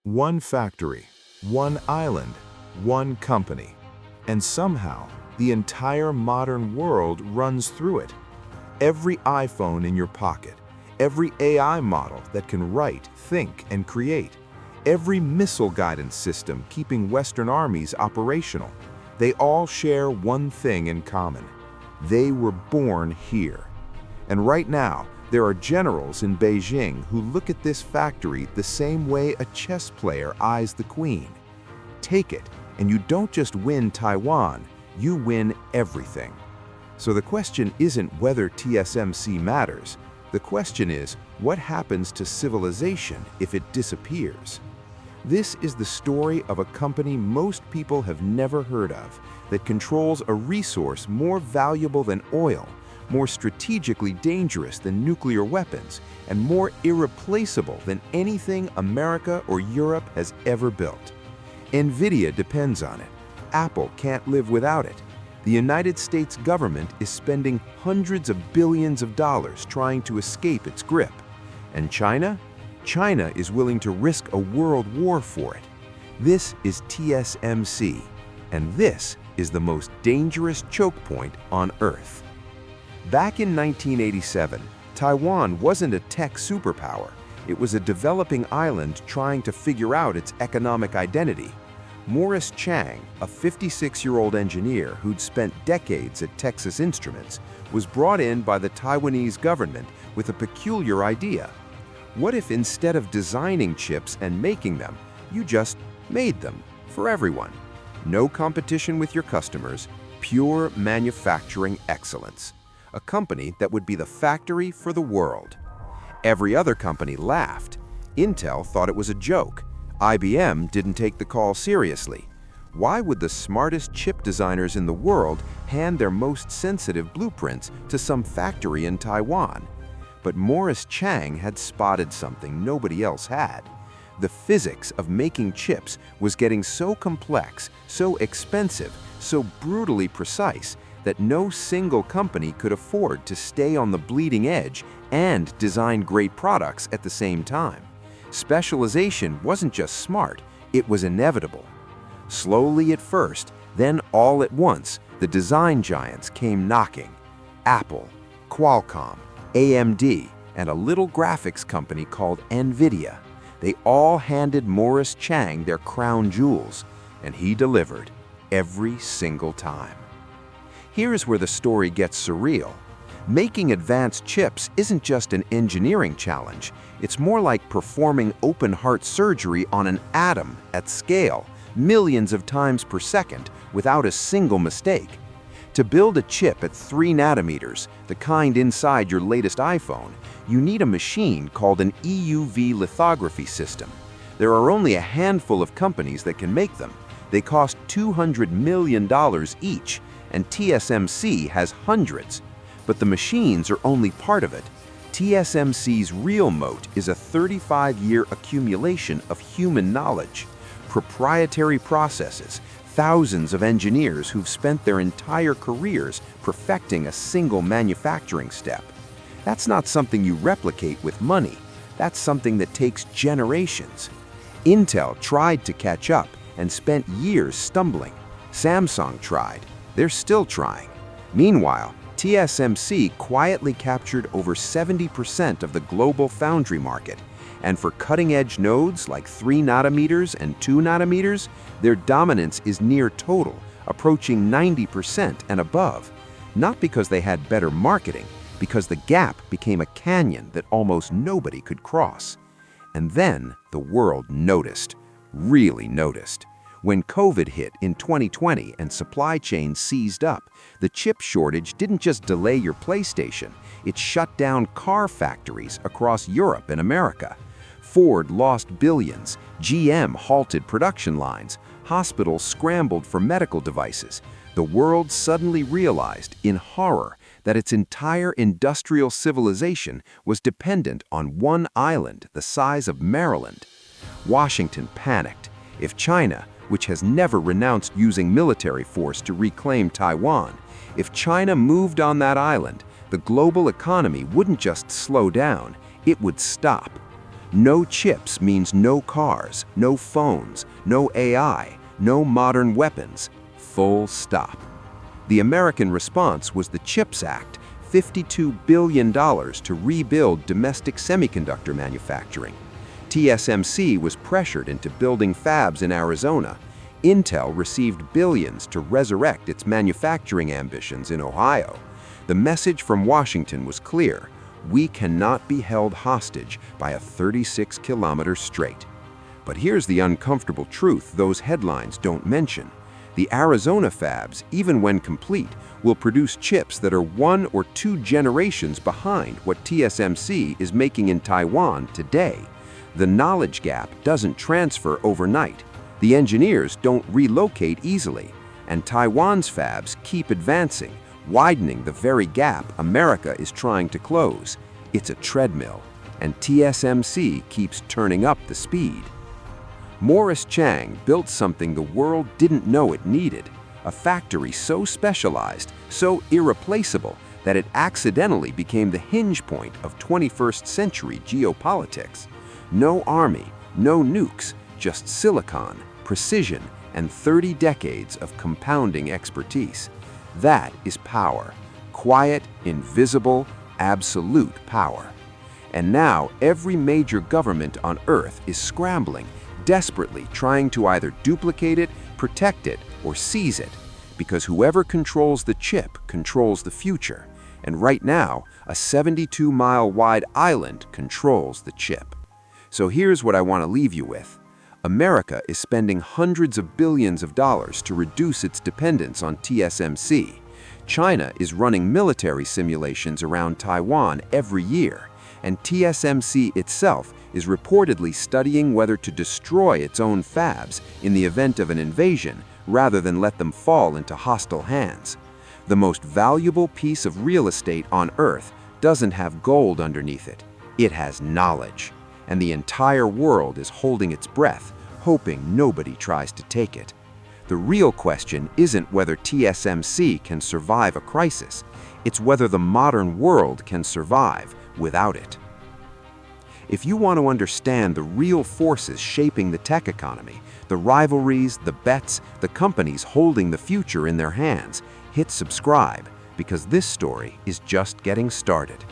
One factory, one island, one company. And somehow, the entire modern world runs through it. Every iPhone in your pocket, every AI model that can write, think, and create, every missile guidance system keeping Western armies operational, they all share one thing in common. They were born here. And right now, there are generals in Beijing who look at this factory the same way a chess player eyes the queen. Take it, and you don't just win Taiwan, you win everything. So the question isn't whether TSMC matters. The question is, what happens to civilization if it disappears? This is the story of a company most people have never heard of that controls a resource more valuable than oil, more strategically dangerous than nuclear weapons, and more irreplaceable than anything America or Europe has ever built. NVIDIA depends on it. Apple can't live without it. The United States government is spending hundreds of billions of dollars trying to escape its grip. And China? China is willing to risk a world war for it. This is TSMC, and this is the most dangerous choke point on Earth. Back in 1987, Taiwan wasn't a tech superpower. It was a developing island trying to figure out its economic identity. Morris Chang, a 56-year-old engineer who'd spent decades at Texas Instruments, was brought in by the Taiwanese government with a peculiar idea. What if instead of designing chips and making them, you just made them for everyone? No competition with your customers, pure manufacturing excellence. A company that would be the factory for the world. Every other company laughed. Intel thought it was a joke. IBM didn't take the call seriously. Why would the smartest chip designers in the world hand their most sensitive blueprints to some factory in Taiwan? But Morris Chang had spotted something nobody else had. The physics of making chips was getting so complex, so expensive, so brutally precise that no single company could afford to stay on the bleeding edge and design great products at the same time. Specialization wasn't just smart, it was inevitable. Slowly at first, then all at once, the design giants came knocking. Apple, Qualcomm, AMD, and a little graphics company called NVIDIA. They all handed Morris Chang their crown jewels, and he delivered every single time. Here's where the story gets surreal. Making advanced chips isn't just an engineering challenge. It's more like performing open-heart surgery on an atom at scale, millions of times per second, without a single mistake. To build a chip at 3 nanometers, the kind inside your latest iPhone, you need a machine called an EUV lithography system. There are only a handful of companies that can make them. They cost $200 million each, and TSMC has hundreds. But the machines are only part of it. TSMC's real moat is a 35-year accumulation of human knowledge, proprietary processes, thousands of engineers who've spent their entire careers perfecting a single manufacturing step. That's not something you replicate with money. That's something that takes generations. Intel tried to catch up and spent years stumbling. Samsung tried. They're still trying. Meanwhile, TSMC quietly captured over 70% of the global foundry market. And for cutting-edge nodes like 3 nanometers and 2 nanometers, their dominance is near total, approaching 90% and above. Not because they had better marketing, because the gap became a canyon that almost nobody could cross. And then the world noticed, really noticed. When COVID hit in 2020 and supply chains seized up, the chip shortage didn't just delay your PlayStation, it shut down car factories across Europe and America. Ford lost billions, GM halted production lines, hospitals scrambled for medical devices. The world suddenly realized, in horror, that its entire industrial civilization was dependent on one island the size of Maryland. Washington panicked. If China, which has never renounced using military force to reclaim Taiwan, if China moved on that island, the global economy wouldn't just slow down, it would stop. No chips means no cars, no phones, no AI, no modern weapons. Full stop. The American response was the CHIPS Act, $52 billion to rebuild domestic semiconductor manufacturing. TSMC was pressured into building fabs in Arizona. Intel received billions to resurrect its manufacturing ambitions in Ohio. The message from Washington was clear: we cannot be held hostage by a 36-kilometer strait. But here's the uncomfortable truth those headlines don't mention. The Arizona fabs, even when complete, will produce chips that are 1 or 2 generations behind what TSMC is making in Taiwan today. The knowledge gap doesn't transfer overnight. The engineers don't relocate easily. And Taiwan's fabs keep advancing, widening the very gap America is trying to close. It's a treadmill, and TSMC keeps turning up the speed. Chang built something the world didn't know it needed, a factory so specialized, so irreplaceable, that it accidentally became the hinge point of 21st century geopolitics. No army, no nukes, just silicon, precision, and 30 decades of compounding expertise. That is power. Quiet, invisible, absolute power. And now every major government on Earth is scrambling, desperately trying to either duplicate it, protect it, or seize it, because whoever controls the chip controls the future. And right now, a 72-mile-wide island controls the chip. So here's what I want to leave you with. America is spending hundreds of billions of dollars to reduce its dependence on TSMC. China is running military simulations around Taiwan every year, and TSMC itself is reportedly studying whether to destroy its own fabs in the event of an invasion rather than let them fall into hostile hands. The most valuable piece of real estate on Earth doesn't have gold underneath it. It has knowledge. And the entire world is holding its breath, hoping nobody tries to take it. The real question isn't whether TSMC can survive a crisis. It's whether the modern world can survive without it. If you want to understand the real forces shaping the tech economy, the rivalries, the bets, the companies holding the future in their hands, hit subscribe, because this story is just getting started.